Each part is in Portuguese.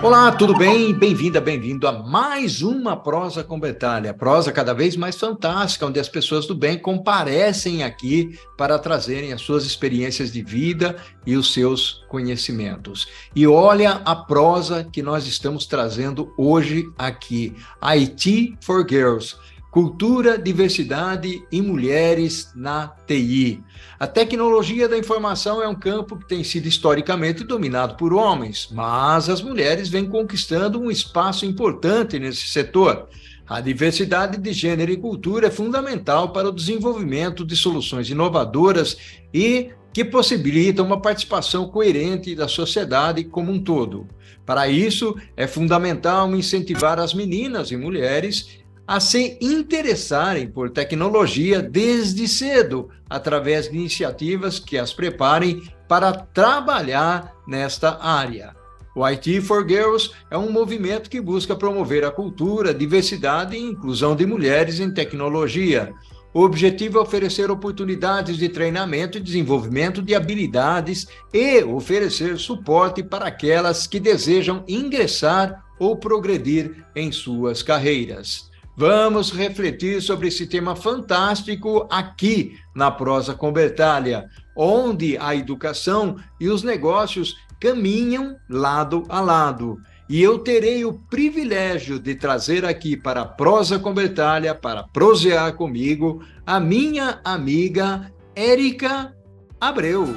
Olá, tudo bem? Bem-vinda, bem-vindo a mais uma Prosa com Bertalha. Prosa cada vez mais fantástica, onde as pessoas do bem comparecem aqui para trazerem as suas experiências de vida e os seus conhecimentos. E olha a prosa que nós estamos trazendo hoje aqui, IT for Girls. Cultura, diversidade e mulheres na TI. A tecnologia da informação é um campo que tem sido historicamente dominado por homens, mas as mulheres vêm conquistando um espaço importante nesse setor. A diversidade de gênero e cultura é fundamental para o desenvolvimento de soluções inovadoras e que possibilitam uma participação coerente da sociedade como um todo. Para isso, é fundamental incentivar as meninas e mulheres a se interessarem por tecnologia desde cedo, através de iniciativas que as preparem para trabalhar nesta área. O IT for Girls é um movimento que busca promover a cultura, diversidade e inclusão de mulheres em tecnologia. O objetivo é oferecer oportunidades de treinamento e desenvolvimento de habilidades e oferecer suporte para aquelas que desejam ingressar ou progredir em suas carreiras. Vamos refletir sobre esse tema fantástico aqui na Prosa com Bertalha, onde a educação e os negócios caminham lado a lado. E eu terei o privilégio de trazer aqui para a Prosa com Bertalha, para prosear comigo, a minha amiga Érica Abreu.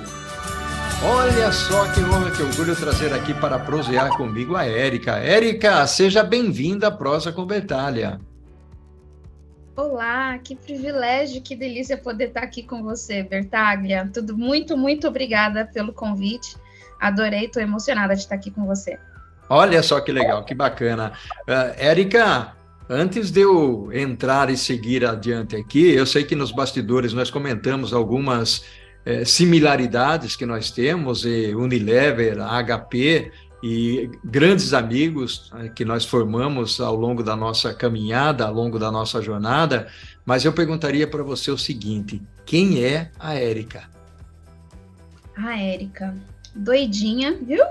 Olha só que honra, que orgulho trazer aqui para prosear comigo a Érica. Érica, seja bem-vinda à Prosa com Bertalha. Olá, que privilégio, que delícia poder estar aqui com você, Bertaglia. Tudo muito obrigada pelo convite. Adorei, estou emocionada de estar aqui com você. Olha só que legal, que bacana. Érica, antes de eu entrar e seguir adiante aqui, eu sei que nos bastidores nós comentamos algumas similaridades que nós temos, Unilever, HP, e grandes amigos que nós formamos ao longo da nossa caminhada, ao longo da nossa jornada, mas eu perguntaria para você o seguinte: quem é a Érica? A Érica, doidinha, viu?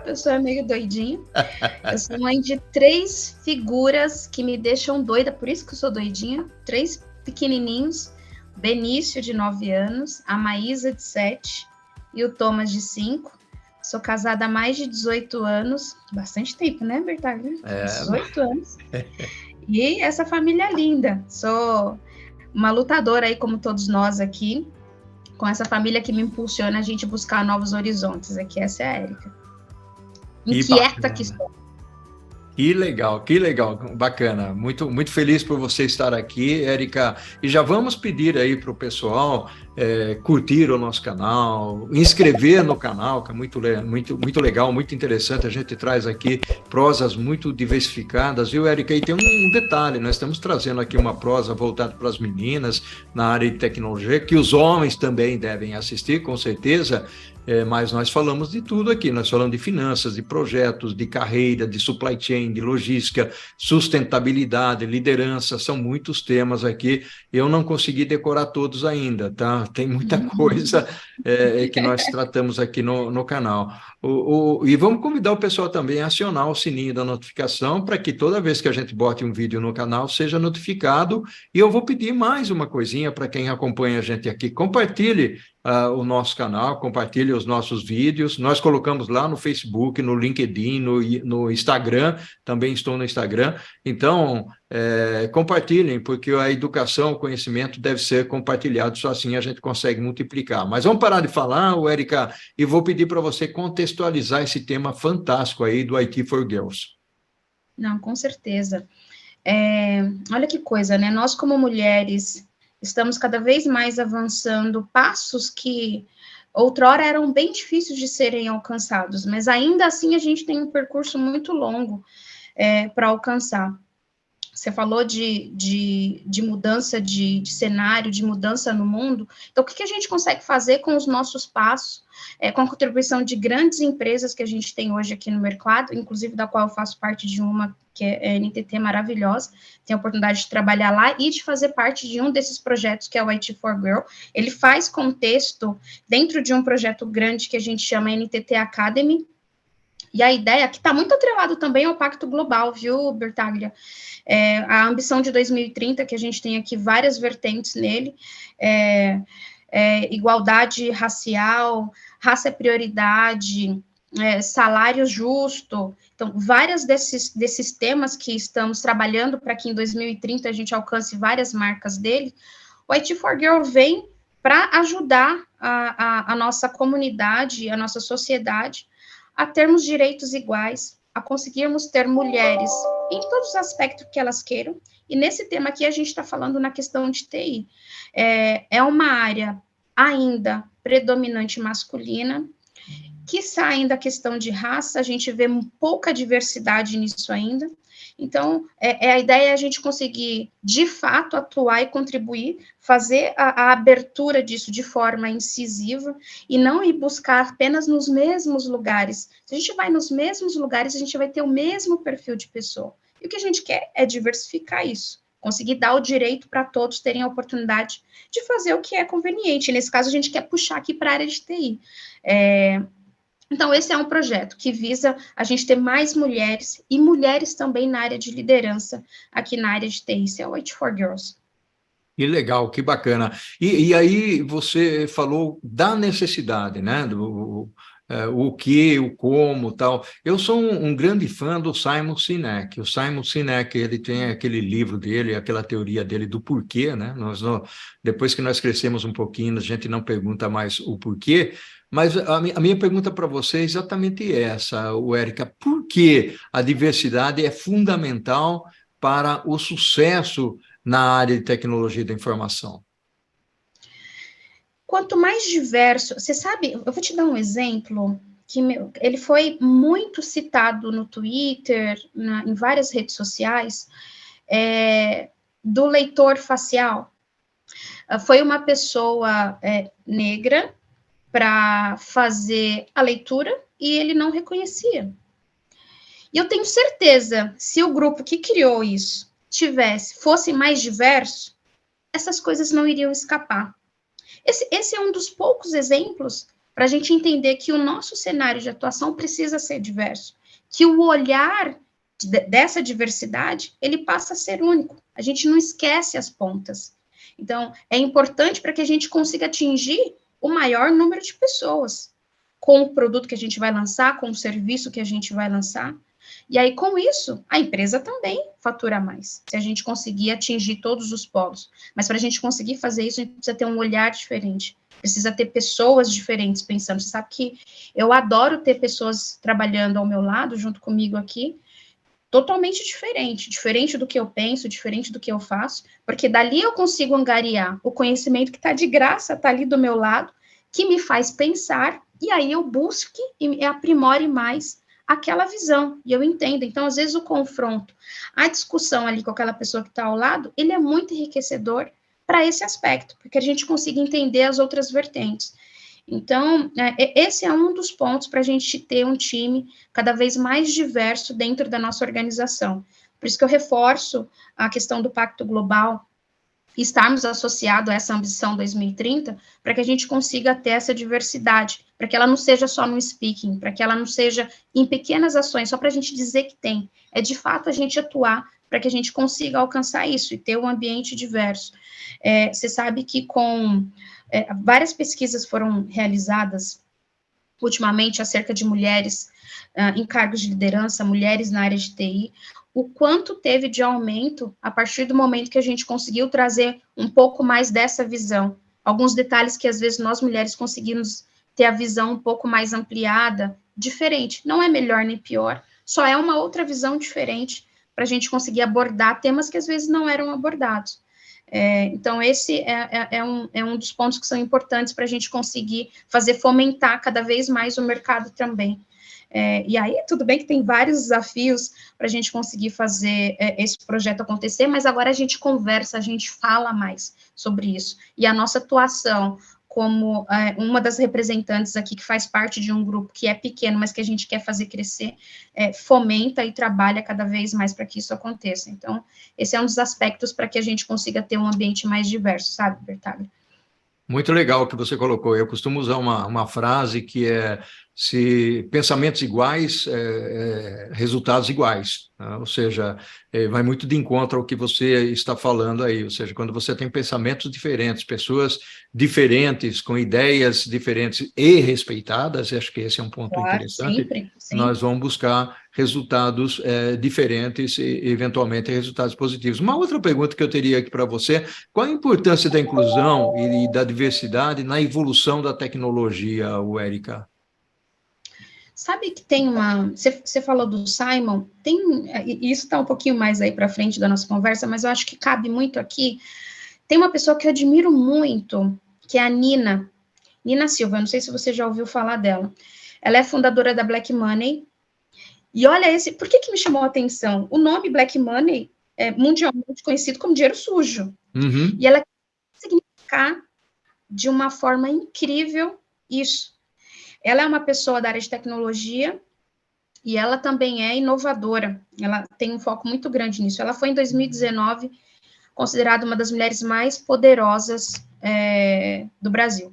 Eu sou meio doidinha. Eu sou mãe de 3 figuras que me deixam doida, por isso que eu sou doidinha. 3 pequenininhos, Benício, de 9 anos, a Maísa, de 7, e o Thomas, de 5. Sou casada há mais de 18 anos, bastante tempo, né, Bertaglia? 18 anos. E essa família linda. Sou uma lutadora aí, como todos nós aqui, com essa família que me impulsiona a gente buscar novos horizontes. Aqui, essa é a Érica. Inquieta que estou. Que legal, bacana. Muito feliz por você estar aqui, Érica. E já vamos pedir aí para o pessoal curtir o nosso canal, inscrever no canal, que é muito legal, muito interessante. A gente traz aqui prosas muito diversificadas, viu, Érica? E tem um detalhe, nós estamos trazendo aqui uma prosa voltada para as meninas na área de tecnologia, que os homens também devem assistir, com certeza. Mas nós falamos de tudo aqui, nós falamos de finanças, de projetos, de carreira, de supply chain, de logística, sustentabilidade, liderança, são muitos temas aqui, eu não consegui decorar todos ainda, tá? Tem muita coisa que nós tratamos aqui no canal. E vamos convidar o pessoal também a acionar o sininho da notificação para que toda vez que a gente bote um vídeo no canal seja notificado, e eu vou pedir mais uma coisinha para quem acompanha a gente aqui, compartilhe o nosso canal, compartilhe os nossos vídeos, nós colocamos lá no Facebook, no LinkedIn, no Instagram, também estou no Instagram, então compartilhem, porque a educação, o conhecimento deve ser compartilhado, só assim a gente consegue multiplicar. Mas vamos parar de falar, Érica, e vou pedir para você contextualizar esse tema fantástico aí do IT for Girls. Não, com certeza. Olha que coisa, né? Nós, como mulheres, estamos cada vez mais avançando passos que outrora eram bem difíceis de serem alcançados, mas ainda assim a gente tem um percurso muito longo para alcançar. Você falou de mudança de cenário, de mudança no mundo. Então, o que a gente consegue fazer com os nossos passos, com a contribuição de grandes empresas que a gente tem hoje aqui no mercado, inclusive da qual eu faço parte de uma, que é a NTT maravilhosa, tenho a oportunidade de trabalhar lá e de fazer parte de um desses projetos, que é o IT for Girl. Ele faz contexto dentro de um projeto grande que a gente chama NTT Academy, E a ideia, que está muito atrelado também ao Pacto Global, viu, Bertaglia? A ambição de 2030, que a gente tem aqui várias vertentes nele, igualdade racial, raça é prioridade, salário justo. Então, vários desses temas que estamos trabalhando para que em 2030 a gente alcance várias marcas dele, o IT4Girl vem para ajudar a nossa comunidade, a nossa sociedade, a termos direitos iguais, a conseguirmos ter mulheres em todos os aspectos que elas queiram. E nesse tema aqui a gente está falando na questão de TI. É uma área ainda predominante masculina, que sai da questão de raça, a gente vê pouca diversidade nisso ainda. Então, a ideia é a gente conseguir, de fato, atuar e contribuir, fazer a abertura disso de forma incisiva e não ir buscar apenas nos mesmos lugares. Se a gente vai nos mesmos lugares, a gente vai ter o mesmo perfil de pessoa. E o que a gente quer é diversificar isso, conseguir dar o direito para todos terem a oportunidade de fazer o que é conveniente. Nesse caso, a gente quer puxar aqui para a área de TI. Então, esse é um projeto que visa a gente ter mais mulheres e mulheres também na área de liderança, aqui na área de TI, isso é o IT4Girls. Que legal, que bacana. E aí você falou da necessidade, né? O que, o como, tal. Eu sou um grande fã do Simon Sinek. O Simon Sinek, ele tem aquele livro dele, aquela teoria dele do porquê, né? Depois que nós crescemos um pouquinho, a gente não pergunta mais o porquê, mas a minha pergunta para você é exatamente essa, Érica. Por que a diversidade é fundamental para o sucesso na área de tecnologia da informação? Quanto mais diverso, você sabe, eu vou te dar um exemplo que ele foi muito citado no Twitter, em várias redes sociais, do leitor facial. Foi uma pessoa negra para fazer a leitura e ele não reconhecia. E eu tenho certeza, se o grupo que criou isso fosse mais diverso, essas coisas não iriam escapar. Esse é um dos poucos exemplos para a gente entender que o nosso cenário de atuação precisa ser diverso, que o olhar dessa diversidade, ele passa a ser único. A gente não esquece as pontas. Então, é importante para que a gente consiga atingir o maior número de pessoas com o produto que a gente vai lançar, com o serviço que a gente vai lançar. E aí, com isso, a empresa também fatura mais, se a gente conseguir atingir todos os polos. Mas para a gente conseguir fazer isso, a gente precisa ter um olhar diferente, precisa ter pessoas diferentes pensando. Você sabe que eu adoro ter pessoas trabalhando ao meu lado, junto comigo aqui, totalmente diferente do que eu penso, diferente do que eu faço, porque dali eu consigo angariar o conhecimento que está de graça, está ali do meu lado, que me faz pensar, e aí eu busque e aprimore mais aquela visão, e eu entendo. Então, às vezes, o confronto, a discussão ali com aquela pessoa que está ao lado, ele é muito enriquecedor para esse aspecto, porque a gente consiga entender as outras vertentes. Então, esse é um dos pontos para a gente ter um time cada vez mais diverso dentro da nossa organização. Por isso que eu reforço a questão do Pacto Global, estarmos associados a essa ambição 2030, para que a gente consiga ter essa diversidade, para que ela não seja só no speaking, para que ela não seja em pequenas ações, só para a gente dizer que tem. É de fato a gente atuar para que a gente consiga alcançar isso e ter um ambiente diverso. Você sabe que várias pesquisas foram realizadas ultimamente acerca de mulheres em cargos de liderança, mulheres na área de TI, o quanto teve de aumento a partir do momento que a gente conseguiu trazer um pouco mais dessa visão. Alguns detalhes que, às vezes, nós mulheres conseguimos ter a visão um pouco mais ampliada, diferente. Não é melhor nem pior, só é uma outra visão diferente para a gente conseguir abordar temas que, às vezes, não eram abordados. Então, esse é um dos pontos que são importantes para a gente conseguir fomentar cada vez mais o mercado também. E aí, tudo bem que tem vários desafios para a gente conseguir fazer esse projeto acontecer, mas agora a gente conversa, a gente fala mais sobre isso. E a nossa atuação como uma das representantes aqui que faz parte de um grupo que é pequeno, mas que a gente quer fazer crescer, fomenta e trabalha cada vez mais para que isso aconteça. Então, esse é um dos aspectos para que a gente consiga ter um ambiente mais diverso, sabe, Bertaglia? Muito legal o que você colocou. Eu costumo usar uma frase que é: se pensamentos iguais, resultados iguais, né? Ou seja, vai muito de encontro ao que você está falando aí, ou seja, quando você tem pensamentos diferentes, pessoas diferentes, com ideias diferentes e respeitadas, acho que esse é um ponto Claro, interessante, sempre, sempre. nós vamos buscar resultados diferentes e, eventualmente, resultados positivos. Uma outra pergunta que eu teria aqui para você, qual a importância da inclusão e da diversidade na evolução da tecnologia, Érica? Sabe que tem uma. Você falou do Simon, tem. E isso está um pouquinho mais aí para frente da nossa conversa, mas eu acho que cabe muito aqui. Tem uma pessoa que eu admiro muito, que é a Nina Silva. Eu não sei se você já ouviu falar dela. Ela é fundadora da Black Money. E olha esse. Por que me chamou a atenção? O nome Black Money é mundialmente conhecido como dinheiro sujo. Uhum. E ela quer significar de uma forma incrível isso. Ela é uma pessoa da área de tecnologia e ela também é inovadora. Ela tem um foco muito grande nisso. Ela foi, em 2019, considerada uma das mulheres mais poderosas do Brasil,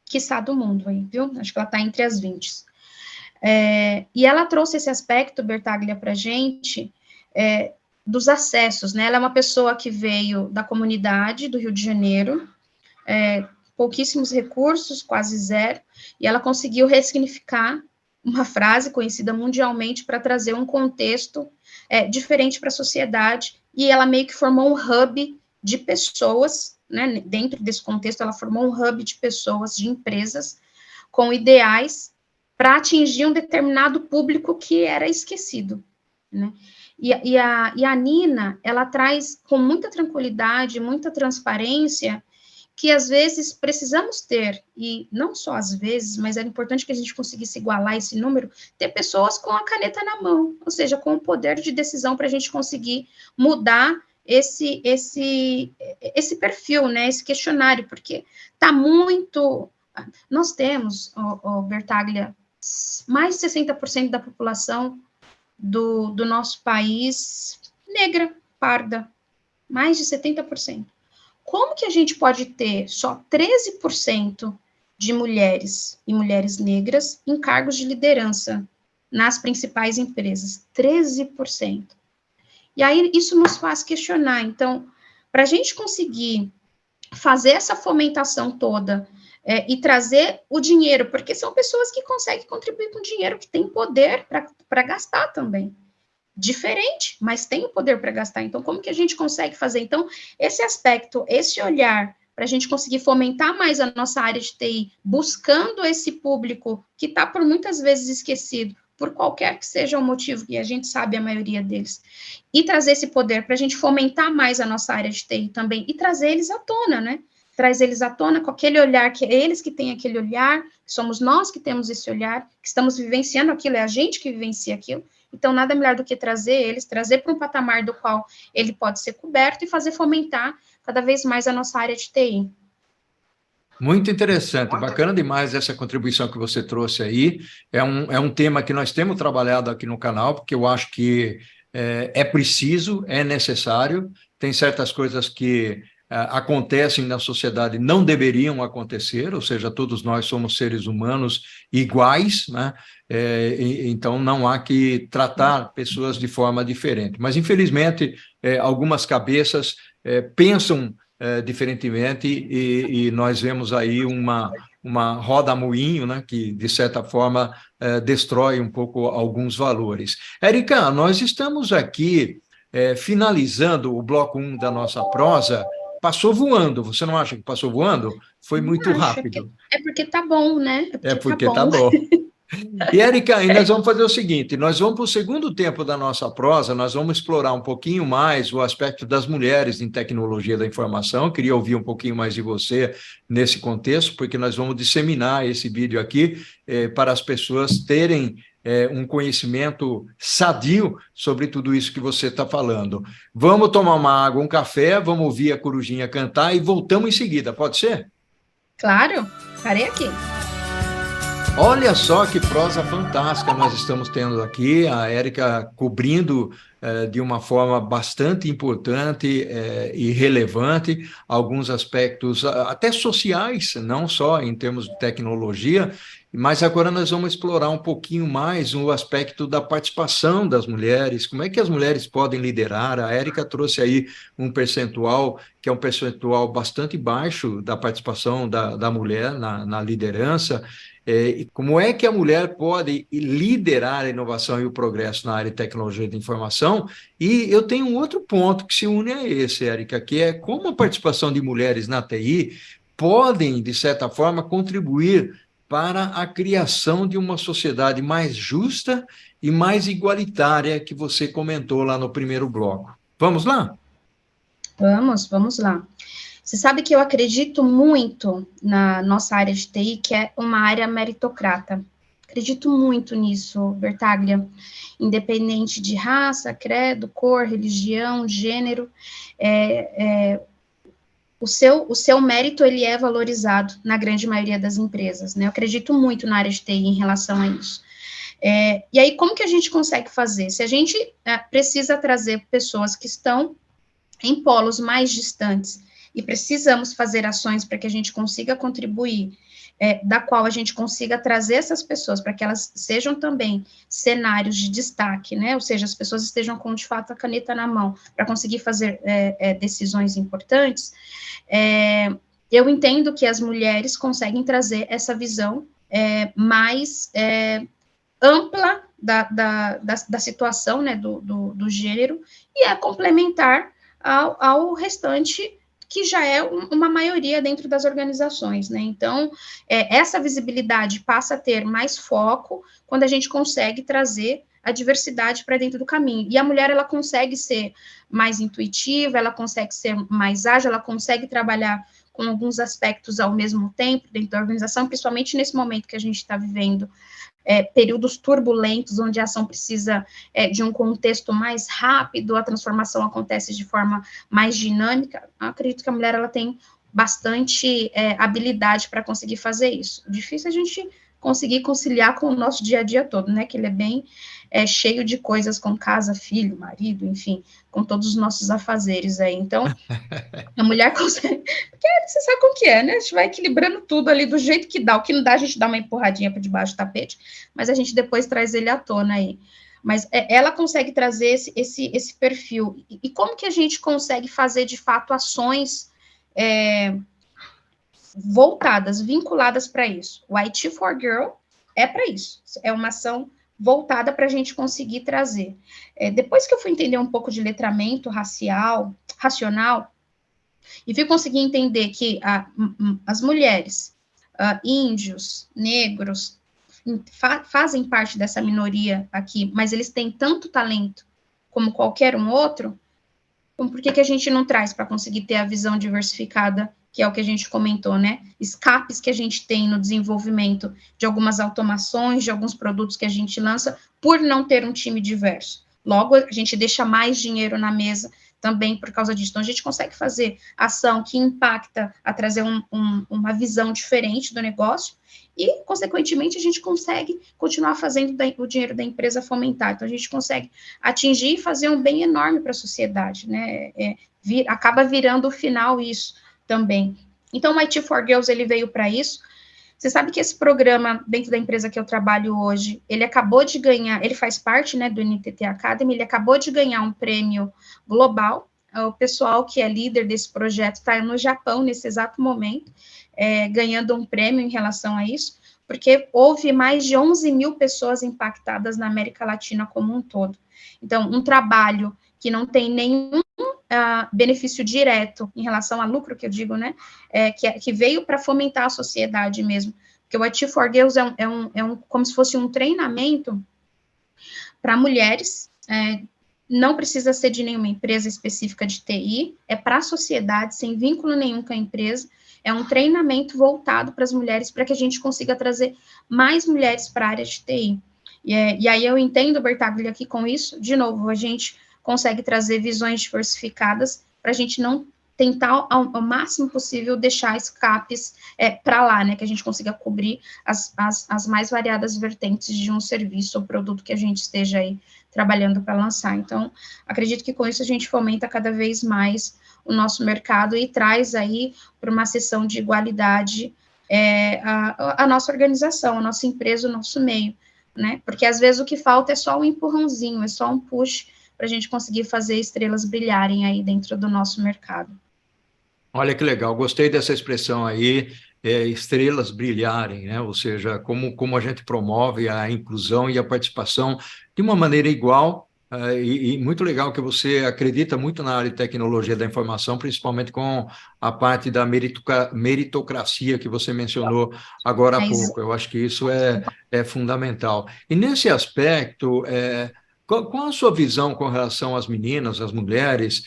quiçá do mundo, aí, viu? Acho que ela está entre as 20. E ela trouxe esse aspecto, Bertaglia, para a gente, dos acessos, né? Ela é uma pessoa que veio da comunidade do Rio de Janeiro, pouquíssimos recursos, quase zero, e ela conseguiu ressignificar uma frase conhecida mundialmente para trazer um contexto diferente para a sociedade, e ela meio que formou um hub de pessoas, né? Dentro desse contexto, ela formou um hub de pessoas, de empresas, com ideais para atingir um determinado público que era esquecido, né? E a Nina, ela traz com muita tranquilidade, muita transparência, que às vezes precisamos ter, e não só às vezes, mas era importante que a gente conseguisse igualar esse número, ter pessoas com a caneta na mão, ou seja, com o poder de decisão para a gente conseguir mudar esse perfil, né, esse questionário, porque está muito... Nós temos, Bertaglia, mais de 60% da população do nosso país negra, parda, mais de 70%. Como que a gente pode ter só 13% de mulheres e mulheres negras em cargos de liderança nas principais empresas? 13%. E aí isso nos faz questionar. Então, para a gente conseguir fazer essa fomentação toda e trazer o dinheiro, porque são pessoas que conseguem contribuir com dinheiro, que têm poder para gastar também. Diferente, mas tem o poder para gastar. Então, como que a gente consegue fazer? Então, esse aspecto, esse olhar, para a gente conseguir fomentar mais a nossa área de TI, buscando esse público que está por muitas vezes esquecido, por qualquer que seja o motivo, e a gente sabe a maioria deles, e trazer esse poder para a gente fomentar mais a nossa área de TI também, e trazer eles à tona, né? Traz eles à tona com aquele olhar, que é eles que têm aquele olhar, somos nós que temos esse olhar, que estamos vivenciando aquilo, é a gente que vivencia aquilo. Então, nada melhor do que trazer para um patamar do qual ele pode ser coberto e fazer fomentar cada vez mais a nossa área de TI. Muito interessante, bacana demais essa contribuição que você trouxe aí. É um tema que nós temos trabalhado aqui no canal, porque eu acho que é preciso, é necessário. Tem certas coisas que acontecem na sociedade, não deveriam acontecer, ou seja, todos nós somos seres humanos iguais, né? Então não há que tratar pessoas de forma diferente. Mas, infelizmente, algumas cabeças pensam diferentemente, e nós vemos aí uma roda-moinho, né, que, de certa forma, destrói um pouco alguns valores. Érica, nós estamos aqui finalizando o bloco 1 da nossa prosa. Passou voando, você não acha que passou voando? Foi muito Acho, rápido. é porque tá bom, né? É Tá porque tá bom. bom. E, Érica, e nós vamos fazer o seguinte, nós vamos para o segundo tempo da nossa prosa, nós vamos explorar um pouquinho mais o aspecto das mulheres em tecnologia da informação. Eu queria ouvir um pouquinho mais de você nesse contexto, porque nós vamos disseminar esse vídeo aqui para as pessoas terem um conhecimento sadio sobre tudo isso que você está falando. Vamos tomar uma água, um café, vamos ouvir a Corujinha cantar e voltamos em seguida, pode ser? Claro, estarei aqui. Olha só que prosa fantástica nós estamos tendo aqui, a Érica cobrindo de uma forma bastante importante e relevante alguns aspectos até sociais, não só em termos de tecnologia, Mas agora nós vamos explorar um pouquinho mais o aspecto da participação das mulheres, como é que as mulheres podem liderar. A Érica trouxe aí um percentual, que é um percentual bastante baixo da participação da mulher na liderança. E como é que a mulher pode liderar a inovação e o progresso na área de tecnologia de informação? E eu tenho um outro ponto que se une a esse, Érica, que é como a participação de mulheres na TI podem, de certa forma, contribuir para a criação de uma sociedade mais justa e mais igualitária, que você comentou lá no primeiro bloco. Vamos lá? Vamos lá. Você sabe que eu acredito muito na nossa área de TI, que é uma área meritocrata. Acredito muito nisso, Bertaglia. Independente de raça, credo, cor, religião, gênero, o seu mérito, ele é valorizado na grande maioria das empresas, né? Eu acredito muito na área de TI em relação a isso. E aí, como que a gente consegue fazer? Se a gente precisa trazer pessoas que estão em polos mais distantes e precisamos fazer ações para que a gente consiga contribuir, da qual a gente consiga trazer essas pessoas para que elas sejam também cenários de destaque, né? Ou seja, as pessoas estejam com, de fato, a caneta na mão para conseguir fazer decisões importantes. Eu entendo que as mulheres conseguem trazer essa visão mais ampla da situação, né, do gênero, e é complementar ao restante, que já é uma maioria dentro das organizações, né? Então, essa visibilidade passa a ter mais foco quando a gente consegue trazer a diversidade para dentro do caminho. E a mulher, ela consegue ser mais intuitiva, ela consegue ser mais ágil, ela consegue trabalhar com alguns aspectos ao mesmo tempo dentro da organização, principalmente nesse momento que a gente está vivendo, períodos turbulentos, onde a ação precisa de um contexto mais rápido, a transformação acontece de forma mais dinâmica. Eu acredito que a mulher, ela tem bastante habilidade para conseguir fazer isso. Difícil a gente conseguir conciliar com o nosso dia a dia todo, né, que ele é bem cheio de coisas com casa, filho, marido, enfim, com todos os nossos afazeres aí. Então, a mulher consegue, porque você sabe como que é, né? A gente vai equilibrando tudo ali do jeito que dá. O que não dá, a gente dá uma empurradinha para debaixo do tapete, mas a gente depois traz ele à tona aí. Mas ela consegue trazer esse perfil. E como que a gente consegue fazer, de fato, ações voltadas, vinculadas para isso? O IT for Girl é para isso. É uma ação voltada para a gente conseguir trazer. Depois que eu fui entender um pouco de letramento racional, e fui conseguir entender que as mulheres, índios, negros, fazem parte dessa minoria aqui, mas eles têm tanto talento como qualquer um outro, então por que a gente não traz para conseguir ter a visão diversificada, que é o que a gente comentou, né? Escapes que a gente tem no desenvolvimento de algumas automações, de alguns produtos que a gente lança, por não ter um time diverso. Logo, a gente deixa mais dinheiro na mesa também por causa disso. Então, a gente consegue fazer ação que impacta a trazer uma visão diferente do negócio e, consequentemente, a gente consegue continuar fazendo o dinheiro da empresa fomentar. Então, a gente consegue atingir e fazer um bem enorme para a sociedade, né? Acaba virando o final isso também. Então, o IT for Girls, ele veio para isso. Você sabe que esse programa, dentro da empresa que eu trabalho hoje, ele acabou de ganhar, ele faz parte, né, do NTT Academy, ele acabou de ganhar um prêmio global. O pessoal que é líder desse projeto está no Japão, nesse exato momento, ganhando um prêmio em relação a isso, porque houve mais de 11 mil pessoas impactadas na América Latina como um todo. Então, um trabalho que não tem nenhum benefício direto em relação a lucro, que eu digo, né, que veio para fomentar a sociedade mesmo, porque o IT for Girls como se fosse um treinamento para mulheres, não precisa ser de nenhuma empresa específica de TI, é para a sociedade, sem vínculo nenhum com a empresa, é um treinamento voltado para as mulheres, para que a gente consiga trazer mais mulheres para a área de TI. E aí eu entendo, Bertaglia, aqui com isso, de novo, a gente consegue trazer visões diversificadas para a gente não tentar, ao máximo possível, deixar escapes para lá, né, que a gente consiga cobrir as mais variadas vertentes de um serviço ou produto que a gente esteja aí trabalhando para lançar. Então, acredito que com isso a gente fomenta cada vez mais o nosso mercado e traz aí para uma sessão de igualdade a nossa organização, a nossa empresa, o nosso meio, né? Porque às vezes o que falta é só um empurrãozinho, é só um push para a gente conseguir fazer estrelas brilharem aí dentro do nosso mercado. Olha que legal, gostei dessa expressão aí, estrelas brilharem, né? Ou seja, como a gente promove a inclusão e a participação de uma maneira igual, e muito legal que você acredita muito na área de tecnologia da informação, principalmente com a parte da meritocracia que você mencionou agora há pouco. Eu acho que isso é fundamental. E nesse aspecto, qual a sua visão com relação às meninas, às mulheres?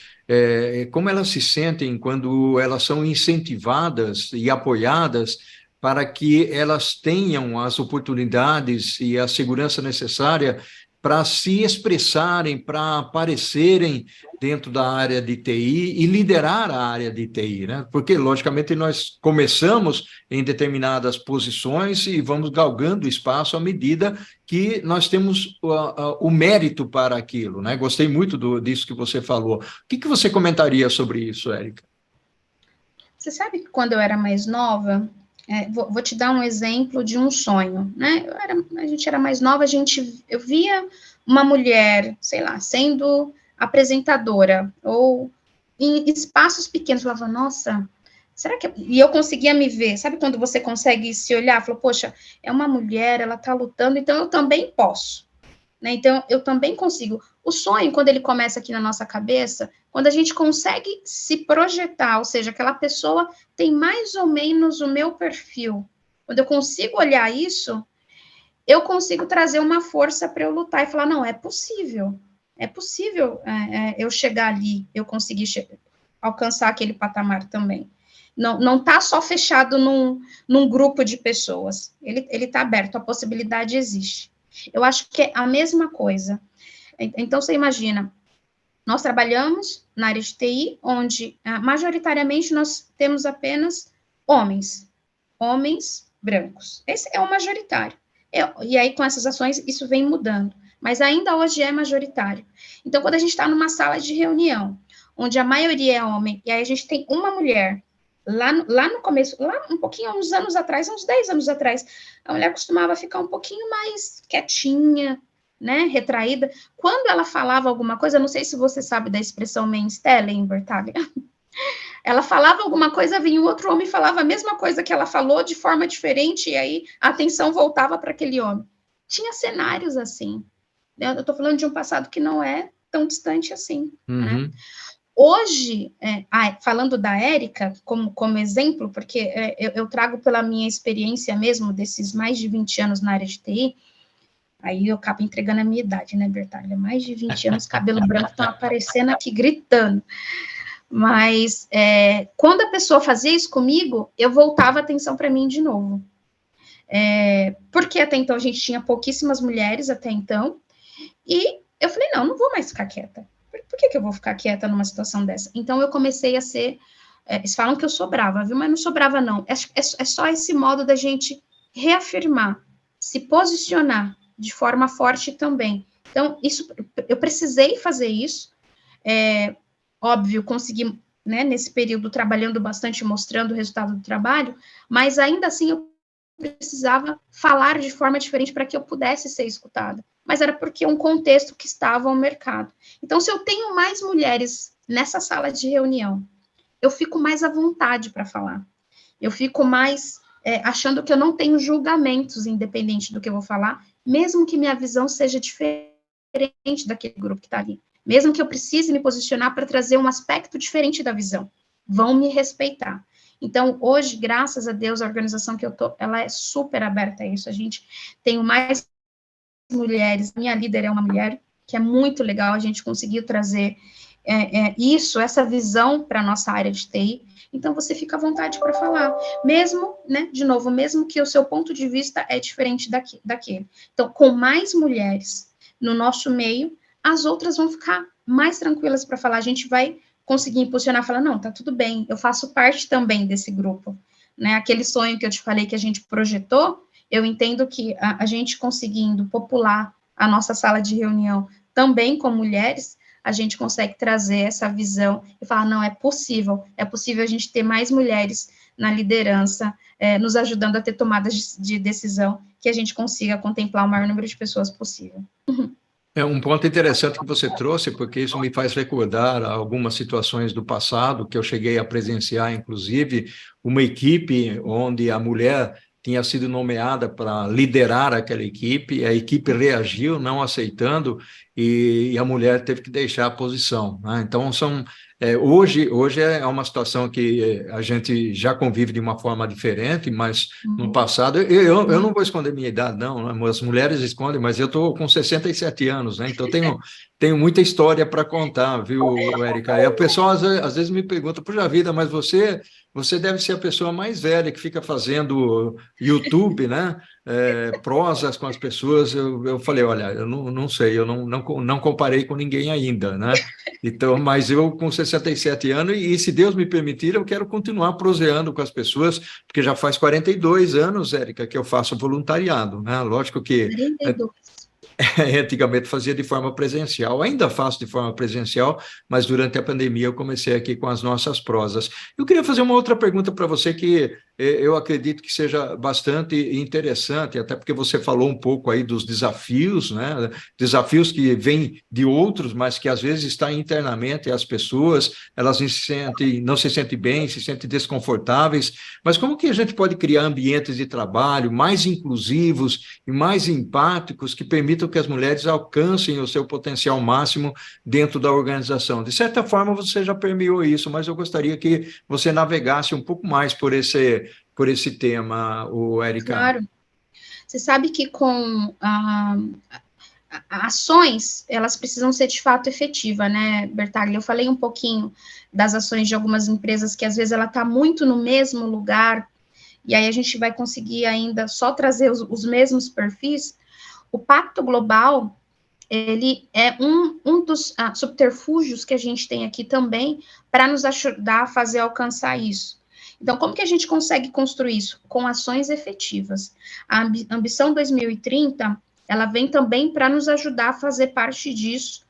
Como elas se sentem quando elas são incentivadas e apoiadas para que elas tenham as oportunidades e a segurança necessária para se expressarem, para aparecerem dentro da área de TI e liderar a área de TI, né? Porque, logicamente, nós começamos em determinadas posições e vamos galgando espaço à medida que nós temos o mérito para aquilo, né? Gostei muito disso que você falou. O que você comentaria sobre isso, Érica? Você sabe que quando eu era mais nova, vou te dar um exemplo de um sonho, né? A gente era mais nova, eu via uma mulher, sei lá, sendo apresentadora, ou em espaços pequenos, eu falava, nossa, será que... E eu conseguia me ver, sabe quando você consegue se olhar, falou, poxa, é uma mulher, ela tá lutando, então eu também posso. Né? Então, eu também consigo. O sonho, quando ele começa aqui na nossa cabeça, quando a gente consegue se projetar, ou seja, aquela pessoa tem mais ou menos o meu perfil, quando eu consigo olhar isso, eu consigo trazer uma força para eu lutar e falar, não, é possível eu chegar ali, eu conseguir alcançar aquele patamar também. Não está só fechado num grupo de pessoas, ele está aberto, a possibilidade existe. Eu acho que é a mesma coisa. Então, você imagina, nós trabalhamos na área de TI, onde majoritariamente nós temos apenas homens brancos. Esse é o majoritário. E aí, com essas ações, isso vem mudando. Mas ainda hoje é majoritário. Então, quando a gente está numa sala de reunião, onde a maioria é homem, e aí a gente tem uma mulher, lá no começo, lá um pouquinho, uns anos atrás, uns 10 anos atrás, a mulher costumava ficar um pouquinho mais quietinha, né, retraída. Quando ela falava alguma coisa, não sei se você sabe da expressão mansplaining, Bertaglia, ela falava alguma coisa, vinha um outro homem e falava a mesma coisa que ela falou, de forma diferente, e aí a atenção voltava para aquele homem. Tinha cenários assim. Eu estou falando de um passado que não é tão distante assim. Uhum. Né? Hoje, falando da Érica como exemplo, porque eu trago pela minha experiência mesmo, desses mais de 20 anos na área de TI, aí eu acabo entregando a minha idade, né, Bertalha? Mais de 20 anos, cabelo branco estão aparecendo aqui, gritando. Mas quando a pessoa fazia isso comigo, eu voltava a atenção para mim de novo. Porque até então a gente tinha pouquíssimas mulheres até então, e eu falei, não vou mais ficar quieta. Por que eu vou ficar quieta numa situação dessa? Então eu comecei a ser, eles falam que eu sou brava, viu? Mas não sou brava, não. É só esse modo da gente reafirmar, se posicionar de forma forte também. Então, eu precisei fazer isso, óbvio, consegui, né, nesse período, trabalhando bastante, mostrando o resultado do trabalho, mas ainda assim eu precisava falar de forma diferente para que eu pudesse ser escutada. Mas era porque um contexto que estava ao mercado. Então, se eu tenho mais mulheres nessa sala de reunião, eu fico mais à vontade para falar. Eu fico mais achando que eu não tenho julgamentos, independente do que eu vou falar, mesmo que minha visão seja diferente daquele grupo que está ali. Mesmo que eu precise me posicionar para trazer um aspecto diferente da visão. Vão me respeitar. Então, hoje, graças a Deus, a organização que eu tô, ela é super aberta a isso. A gente tem mais mulheres, minha líder é uma mulher, que é muito legal, a gente conseguiu trazer essa visão para a nossa área de TI. Então, você fica à vontade para falar, mesmo, né, de novo, mesmo que o seu ponto de vista é diferente daquele. Então, com mais mulheres no nosso meio, as outras vão ficar mais tranquilas para falar, a gente vai conseguir impulsionar, falar, não, tá tudo bem, eu faço parte também desse grupo, né, aquele sonho que eu te falei que a gente projetou, eu entendo que a gente conseguindo popular a nossa sala de reunião também com mulheres, a gente consegue trazer essa visão e falar, não, é possível a gente ter mais mulheres na liderança nos ajudando a ter tomadas de decisão que a gente consiga contemplar o maior número de pessoas possível. É um ponto interessante que você trouxe, porque isso me faz recordar algumas situações do passado que eu cheguei a presenciar, inclusive, uma equipe onde a mulher tinha sido nomeada para liderar aquela equipe, a equipe reagiu, não aceitando, e a mulher teve que deixar a posição, né? Então, hoje é uma situação que a gente já convive de uma forma diferente, mas no passado, eu não vou esconder minha idade, não, né? As mulheres escondem, mas eu estou com 67 anos, né? Então tenho muita história para contar, viu, Érica? E o pessoal às vezes me pergunta, puxa vida, mas você deve ser a pessoa mais velha que fica fazendo YouTube, né? Prosas com as pessoas. Eu falei, olha, eu não sei, eu não comparei com ninguém ainda, né? Então, mas eu com 67 anos, e se Deus me permitir, eu quero continuar proseando com as pessoas, porque já faz 42 anos, Érica, que eu faço voluntariado, né? Lógico que 42. antigamente fazia de forma presencial, ainda faço de forma presencial, mas durante a pandemia eu comecei aqui com as nossas prosas. Eu queria fazer uma outra pergunta para você que eu acredito que seja bastante interessante, até porque você falou um pouco aí dos desafios, né? Desafios que vêm de outros, mas que às vezes está internamente as pessoas, elas não se sentem bem, se sentem desconfortáveis, mas como que a gente pode criar ambientes de trabalho mais inclusivos e mais empáticos que permitam que as mulheres alcancem o seu potencial máximo dentro da organização? De certa forma, você já permeou isso, mas eu gostaria que você navegasse um pouco mais por esse tema, Érica. Claro. Você sabe que com ações, elas precisam ser de fato efetivas, né, Bertaglia? Eu falei um pouquinho das ações de algumas empresas que às vezes ela está muito no mesmo lugar, e aí a gente vai conseguir ainda só trazer os mesmos perfis. O Pacto Global, ele é um dos subterfúgios que a gente tem aqui também para nos ajudar a fazer alcançar isso. Então, como que a gente consegue construir isso? Com ações efetivas. A Ambição 2030, ela vem também para nos ajudar a fazer parte disso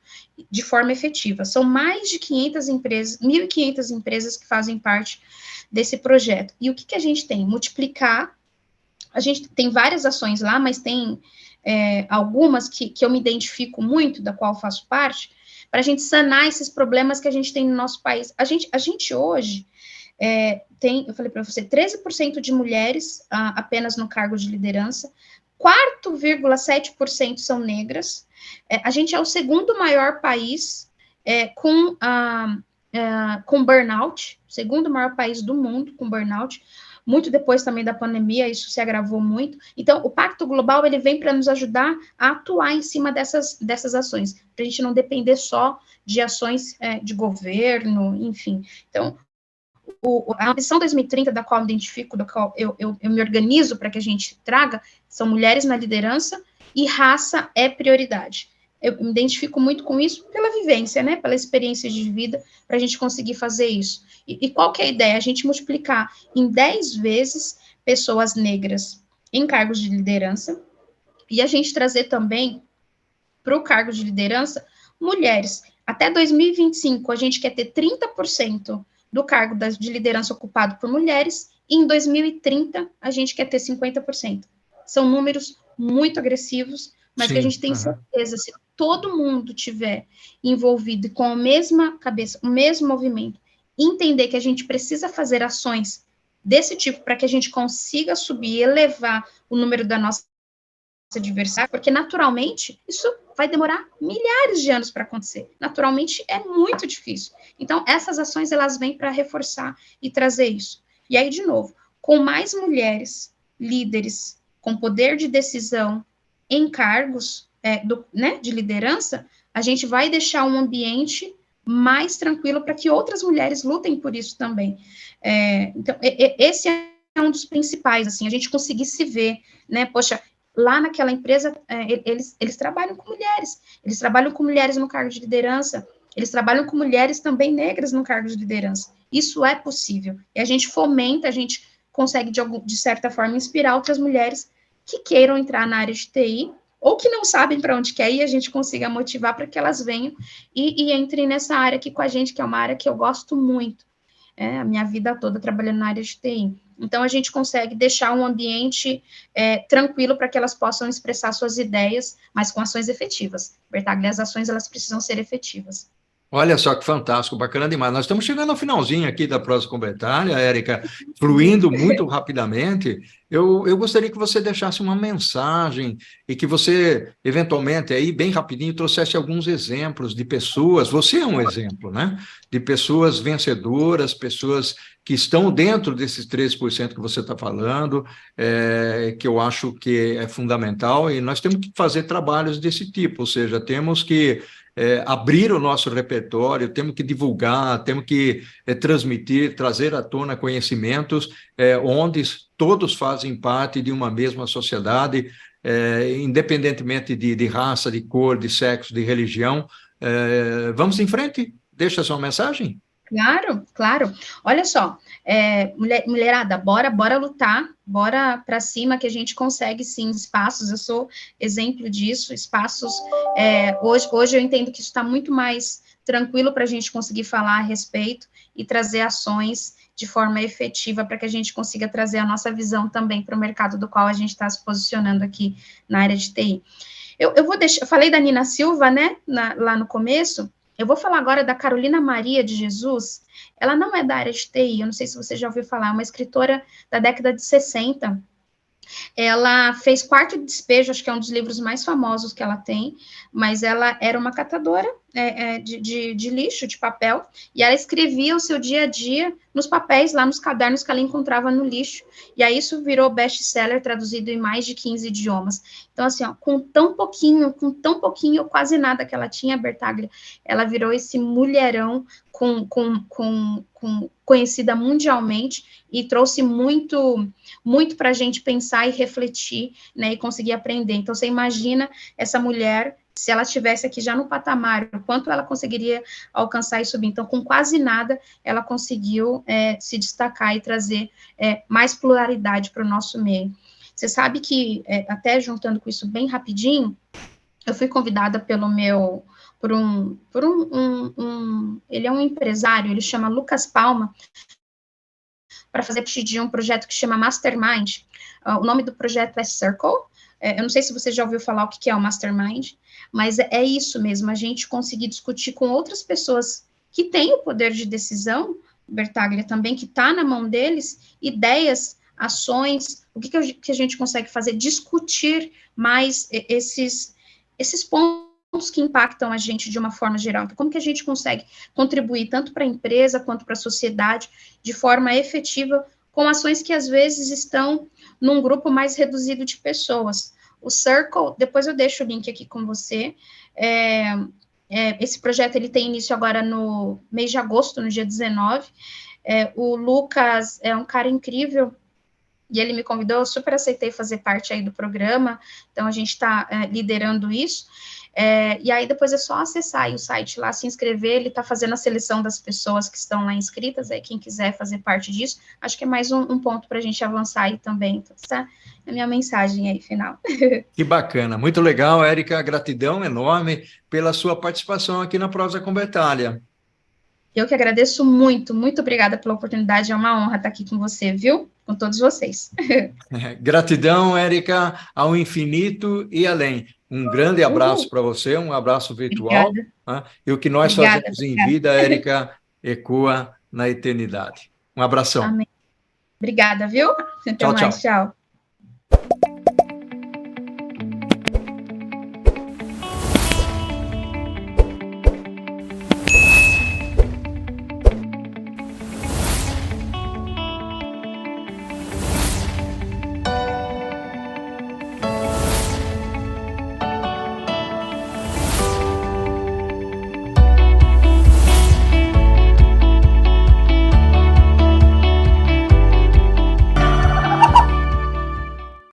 de forma efetiva. São mais de 500 empresas, 1.500 empresas que fazem parte desse projeto. E o que a gente tem? Multiplicar. A gente tem várias ações lá, mas tem algumas que eu me identifico muito, da qual faço parte, para a gente sanar esses problemas que a gente tem no nosso país. A gente hoje tem, eu falei para você, 13% de mulheres apenas no cargo de liderança, 4,7% são negras. A gente é o segundo maior país com burnout, segundo maior país do mundo com burnout. Muito depois também da pandemia, isso se agravou muito. Então, o Pacto Global, ele vem para nos ajudar a atuar em cima dessas ações, para a gente não depender só de ações de governo, enfim. Então, a Ambição 2030, da qual eu me identifico, da qual eu me organizo para que a gente traga, são mulheres na liderança e raça é prioridade. Eu me identifico muito com isso pela vivência, né, pela experiência de vida, para a gente conseguir fazer isso. E qual que é a ideia? A gente multiplicar em 10 vezes pessoas negras em cargos de liderança e a gente trazer também para o cargo de liderança mulheres. Até 2025, a gente quer ter 30% do cargo de liderança ocupado por mulheres, e em 2030 a gente quer ter 50%. São números muito agressivos, mas que a gente tem certeza, se todo mundo tiver envolvido com a mesma cabeça, o mesmo movimento, entender que a gente precisa fazer ações desse tipo para que a gente consiga subir e elevar o número da nossa diversidade, porque naturalmente isso vai demorar milhares de anos para acontecer. Naturalmente é muito difícil. Então essas ações elas vêm para reforçar e trazer isso. E aí de novo, com mais mulheres líderes com poder de decisão em cargos de liderança, a gente vai deixar um ambiente mais tranquilo para que outras mulheres lutem por isso também. Então esse é um dos principais, assim, a gente conseguir se ver, né? Poxa, lá naquela empresa, eles trabalham com mulheres no cargo de liderança, eles trabalham com mulheres também negras no cargo de liderança. Isso é possível. E a gente fomenta, a gente consegue, de certa forma, inspirar outras mulheres que queiram entrar na área de TI, ou que não sabem para onde quer ir, a gente consiga motivar para que elas venham e entrem nessa área aqui com a gente, que é uma área que eu gosto muito. A minha vida toda trabalhando na área de TI. Então, a gente consegue deixar um ambiente tranquilo para que elas possam expressar suas ideias, mas com ações efetivas. Bertaglia, as ações, elas precisam ser efetivas. Olha só que fantástico, bacana demais. Nós estamos chegando ao finalzinho aqui da prosa com Bertaglia, Érica, fluindo muito rapidamente. Eu gostaria que você deixasse uma mensagem e que você, eventualmente, aí, bem rapidinho, trouxesse alguns exemplos de pessoas. Você é um exemplo, né? De pessoas vencedoras, pessoas que estão dentro desses 13% que você está falando, que eu acho que é fundamental, e nós temos que fazer trabalhos desse tipo, ou seja, temos que abrir o nosso repertório, temos que divulgar, temos que transmitir, trazer à tona conhecimentos onde todos fazem parte de uma mesma sociedade, independentemente de raça, de cor, de sexo, de religião. Vamos em frente? Deixa sua mensagem. Claro, claro. Olha só, mulherada, bora lutar, bora para cima que a gente consegue sim espaços. Eu sou exemplo disso, espaços. Hoje eu entendo que isso está muito mais tranquilo para a gente conseguir falar a respeito e trazer ações de forma efetiva para que a gente consiga trazer a nossa visão também para o mercado do qual a gente está se posicionando aqui na área de TI. Eu falei da Nina Silva, né, lá no começo. Eu vou falar agora da Carolina Maria de Jesus. Ela não é da área de TI, eu não sei se você já ouviu falar, é uma escritora da década de 60. Ela fez Quarto de Despejo, acho que é um dos livros mais famosos que ela tem, mas ela era uma catadora de lixo, de papel, e ela escrevia o seu dia a dia nos papéis, lá nos cadernos que ela encontrava no lixo, e aí isso virou best-seller, traduzido em mais de 15 idiomas. Então, assim, ó, com tão pouquinho, quase nada que ela tinha, Bertaglia, ela virou esse mulherão conhecida mundialmente e trouxe muito para a gente pensar e refletir, né, e conseguir aprender. Então, você imagina essa mulher, se ela estivesse aqui já no patamar, o quanto ela conseguiria alcançar e subir. Então, com quase nada, ela conseguiu se destacar e trazer mais pluralidade para o nosso meio. Você sabe que, até juntando com isso bem rapidinho, eu fui convidada ele é um empresário, ele chama Lucas Palma, para fazer parte de um projeto que chama Mastermind. O nome do projeto é Circle. Eu não sei se você já ouviu falar o que é o Mastermind, mas é isso mesmo, a gente conseguir discutir com outras pessoas que têm o poder de decisão, Bertaglia também, que está na mão deles, ideias, ações, o que a gente consegue fazer, discutir mais esses pontos que impactam a gente de uma forma geral. Então, como que a gente consegue contribuir tanto para a empresa quanto para a sociedade de forma efetiva com ações que às vezes estão num grupo mais reduzido de pessoas. O Circle, depois eu deixo o link aqui com você. Esse projeto ele tem início agora no mês de agosto, no dia 19. O Lucas é um cara incrível, e ele me convidou, eu super aceitei fazer parte aí do programa, então a gente está liderando isso. E aí depois é só acessar aí o site lá, se inscrever, ele está fazendo a seleção das pessoas que estão lá inscritas, aí quem quiser fazer parte disso, acho que é mais um ponto para a gente avançar aí também, então, essa é a minha mensagem aí final. Que bacana, muito legal, Érica, gratidão enorme pela sua participação aqui na Prosa com Bertaglia. Eu que agradeço muito, muito obrigada pela oportunidade, é uma honra estar aqui com você, viu? Com todos vocês. Gratidão, Érica, ao infinito e além. Um grande abraço para você, um abraço virtual. Né? E o que nós fazemos em vida, Érica, ecoa na eternidade. Um abração. Amém. Obrigada, viu? Até Tchau, mais, tchau. tchau.